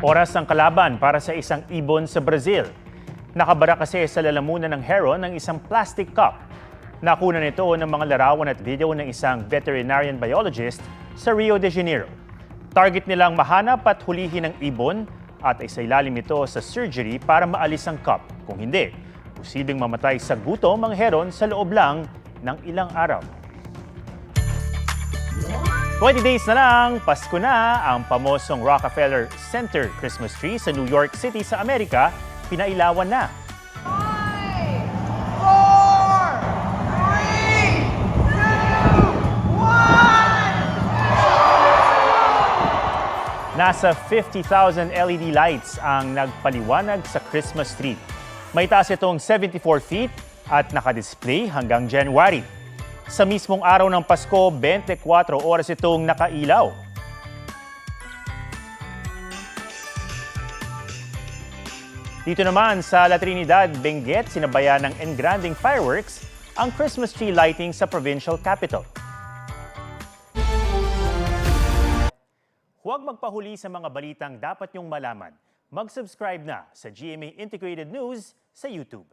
Oras ng kalaban para sa isang ibon sa Brazil. Nakabara kasi sa lalamunan ng heron ng isang plastic cup. Nakuna nito ng mga larawan at video ng isang veterinarian biologist sa Rio de Janeiro. Target nilang mahanap at hulihin ang ibon at isailalim ito sa surgery para maalis ang cup. Kung hindi, posibleng mamatay sa gutom ang heron sa loob lang ng ilang araw. 20 days na lang, Pasko na. Ang pamosong Rockefeller Center Christmas tree sa New York City sa Amerika, pinailawan na. 5, 4, 3, 2, 1! Nasa 50,000 LED lights ang nagpaliwanag sa Christmas tree. May taas itong 74 feet at nakadisplay hanggang January. Sa mismong araw ng Pasko, 24 oras itong nakailaw. Dito naman sa La Trinidad, Benguet, sinabayan ng engranding fireworks ang Christmas tree lighting sa provincial capital. Huwag magpahuli sa mga balitang dapat niyong malaman. Mag-subscribe na sa GMA Integrated News sa YouTube.